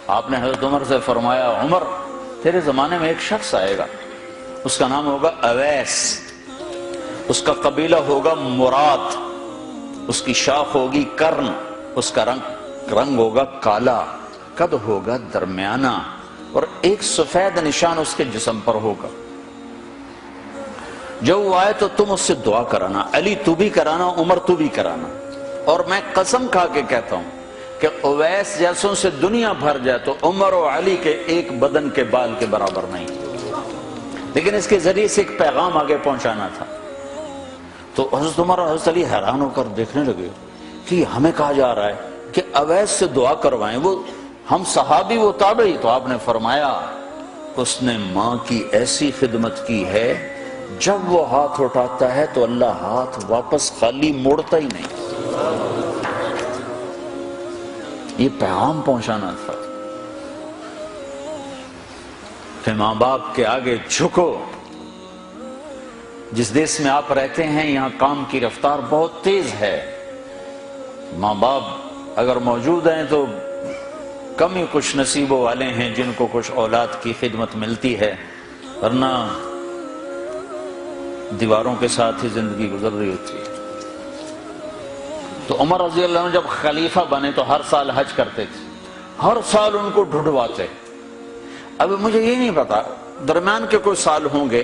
آپ نے حضرت عمر سے فرمایا عمر تیرے زمانے میں ایک شخص آئے گا، اس کا نام ہوگا اویس، اس کا قبیلہ ہوگا مراد، اس کی شاخ ہوگی کرن، اس کا رنگ ہوگا کالا، قد ہوگا درمیانہ، اور ایک سفید نشان اس کے جسم پر ہوگا۔ جب وہ آئے تو تم اس سے دعا کرانا، علی تو بھی کرانا، عمر تو بھی کرانا، اور میں قسم کھا کے کہتا ہوں کہ اویس جیسوں سے دنیا بھر جائے تو عمر و علی کے ایک بدن کے بال کے برابر نہیں، لیکن اس کے ذریعے سے ایک پیغام آگے پہنچانا تھا۔ تو حضرت عمر اور حضرت علی حیران ہو کر دیکھنے لگے کہ ہمیں کہا جا رہا ہے کہ اویس سے دعا کروائیں، وہ ہم صحابی وہ تابعی۔ تو آپ نے فرمایا اس نے ماں کی ایسی خدمت کی ہے، جب وہ ہاتھ اٹھاتا ہے تو اللہ ہاتھ واپس خالی موڑتا ہی نہیں۔ یہ پیغام پہنچانا تھا کہ ماں باپ کے آگے جھکو۔ جس دیش میں آپ رہتے ہیں یہاں کام کی رفتار بہت تیز ہے، ماں باپ اگر موجود ہیں تو کم ہی کچھ نصیبوں والے ہیں جن کو کچھ اولاد کی خدمت ملتی ہے، ورنہ دیواروں کے ساتھ ہی زندگی گزر رہی ہوتی ہے۔ تو عمر رضی اللہ عنہ جب خلیفہ بنے تو ہر سال حج کرتے تھے، ہر سال ان کو ڈھونڈواتے۔ اب مجھے یہ نہیں پتا درمیان کے کوئی سال ہوں گے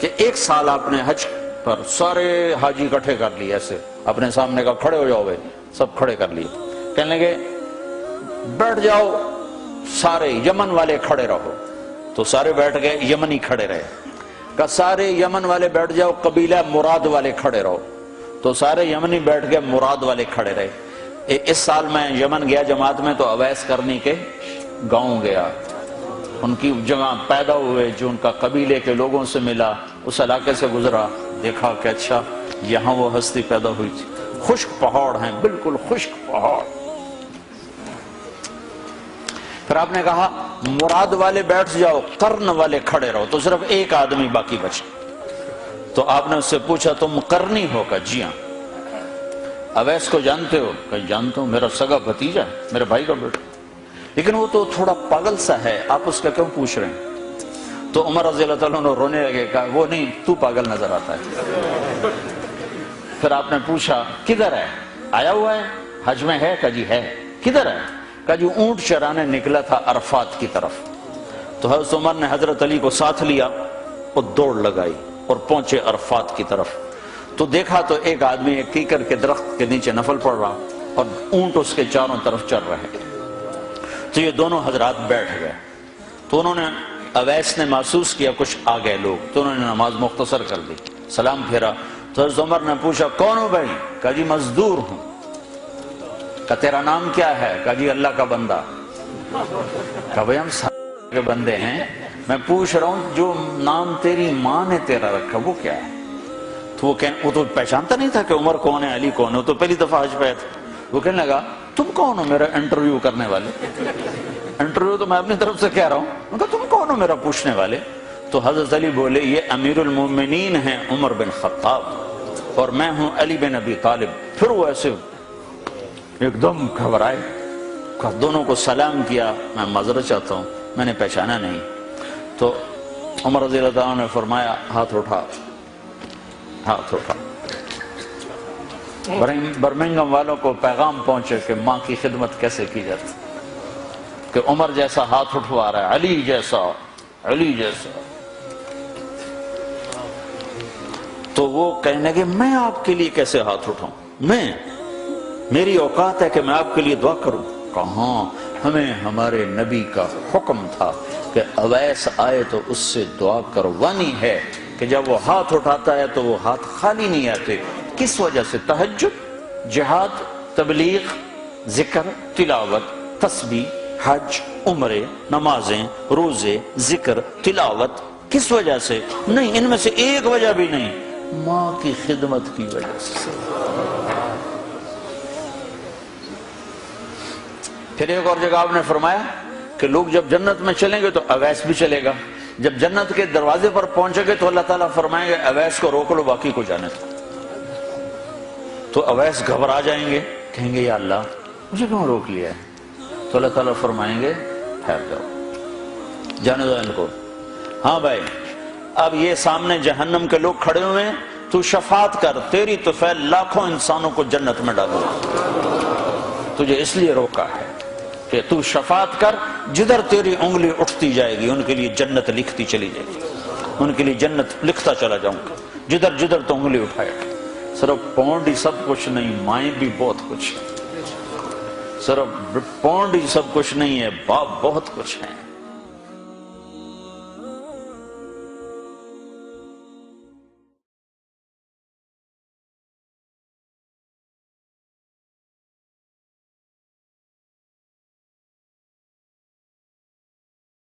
کہ ایک سال آپ نے حج پر سارے حاجی اکٹھے کر لیے، ایسے اپنے سامنے کا کھڑے ہو جاؤ بھائی، سب کھڑے کر لیے، کہنے لگے بیٹھ جاؤ سارے یمن والے کھڑے رہو، تو سارے بیٹھ گئے، یمنی کھڑے رہے، کہ سارے یمن والے بیٹھ جاؤ، قبیلہ مراد والے کھڑے رہو، تو سارے یمنی بیٹھ گئے، مراد والے کھڑے رہے۔ اس سال میں یمن گیا جماعت میں تو اویس کرنی کے گاؤں گیا، ان کی جگہ پیدا ہوئے، جو ان کا قبیلے کے لوگوں سے ملا، اس علاقے سے گزرا، دیکھا کہ اچھا یہاں وہ ہستی پیدا ہوئی تھی۔ خشک پہاڑ ہیں، بالکل خشک پہاڑ۔ پھر آپ نے کہا مراد والے بیٹھ جاؤ، قرن والے کھڑے رہو، تو صرف ایک آدمی باقی بچا۔ تو آپ نے اس سے پوچھا تم قرنی ہو؟ کہ جی ہاں۔ اویس کو جانتے ہو؟ کہ جانتا ہوں، میرا سگا بھتیجا ہے، میرے بھائی کا بیٹا، لیکن وہ تو تھوڑا پاگل سا ہے، آپ اس کا کیوں پوچھ رہے ہیں؟ تو عمر رضی اللہ تعالیٰ نے رونے لگے، کہا وہ نہیں، تو پاگل نظر آتا ہے۔ پھر آپ نے پوچھا کدھر ہے؟ آیا ہوا ہے حج میں؟ ہے؟ کہ جی ہے۔ کدھر ہے؟ کہ جی اونٹ چرانے نکلا تھا عرفات کی طرف۔ تو حضرت عمر نے حضرت علی کو ساتھ لیا اور دوڑ لگائی اور پہنچے عرفات کی طرف، تو دیکھا تو ایک آدمی ایک کیکر کے درخت کے نیچے نفل پڑھ رہا اور اونٹ اس کے چاروں طرف چل رہے۔ تو یہ دونوں حضرات بیٹھ گئے، تو انہوں نے اویس نے محسوس کیا کچھ آ گئے لوگ، تو انہوں نے نماز مختصر کر دی، سلام پھیرا۔ تو حضرت عمر نے پوچھا کون ہو بھائی؟ کہا جی مزدور ہوں۔ کہا تیرا نام کیا ہے؟ کہا جی اللہ کا بندہ۔ کہا بھائی ہم سارے کے بندے ہیں، میں پوچھ رہا ہوں جو نام تیری ماں نے تیرا رکھا وہ کیا ہے؟ تو وہ تو پہچانتا نہیں تھا کہ عمر کون ہے، علی کون ہے، وہ تو پہلی دفعہ حج پہ تھا۔ وہ کہنے لگا تم کون ہو میرا انٹرویو کرنے والے؟ انٹرویو تو میں اپنی طرف سے کہہ رہا ہوں۔ میں کہا تم کون ہو میرا پوچھنے والے؟ تو حضرت علی بولے یہ امیر المومنین ہیں عمر بن خطاب اور میں ہوں علی بن ابی طالب۔ پھر وہ ایسے ایک دم گھبرائے، دونوں کو سلام کیا، میں معذرت چاہتا ہوں میں نے پہچانا نہیں۔ تو عمر رضی اللہ عنہ نے فرمایا ہاتھ اٹھا، ہاتھ اٹھا۔ برمنگھم والوں کو پیغام پہنچے کہ ماں کی خدمت کیسے کی جاتی، کہ عمر جیسا ہاتھ اٹھوا رہا ہے، علی جیسا، علی جیسا۔ تو وہ کہنے لگے میں آپ کے لیے کیسے ہاتھ اٹھاؤں، میری اوقات ہے کہ میں آپ کے لیے دعا کروں؟ کہاں، ہمیں ہمارے نبی کا حکم تھا کہ اویس آئے تو اس سے دعا کروانی ہے، کہ جب وہ ہاتھ اٹھاتا ہے تو وہ ہاتھ خالی نہیں آتے۔ کس وجہ سے؟ تہجد، جہاد، تبلیغ، ذکر، تلاوت، تسبیح، حج، عمرے، نمازیں، روزے، ذکر، تلاوت۔ کس وجہ سے؟ نہیں، ان میں سے ایک وجہ بھی نہیں، ماں کی خدمت کی وجہ سے۔ پھر ایک اور جگہ آپ نے فرمایا کہ لوگ جب جنت میں چلیں گے تو اویس بھی چلے گا، جب جنت کے دروازے پر پہنچے گے تو اللہ تعالیٰ فرمائیں گے اویس کو روک لو باقی کو جانے دو۔ تو اویس گھبرا جائیں گے، کہیں گے یا اللہ مجھے کیوں روک لیا ہے؟ تو اللہ تعالیٰ فرمائیں گے ٹھہر جاؤ، جانے دو ان کو۔ ہاں بھائی، اب یہ سامنے جہنم کے لوگ کھڑے ہوئے ہیں، تو شفاعت کر، تیری طفیل لاکھوں انسانوں کو جنت میں ڈالو۔ تجھے اس لیے روکا ہے کہ تو شفاعت کر، جدھر تیری انگلی اٹھتی جائے گی ان کے لیے جنت لکھتی چلی جائے گی، ان کے لیے جنت لکھتا چلا جاؤں گا، جدھر جدھر تو انگلی اٹھائے گا۔ صرف پونڈ ہی سب کچھ نہیں، مائیں بھی بہت کچھ ہے۔ صرف پونڈ ہی سب کچھ نہیں ہے، باپ بہت کچھ ہے۔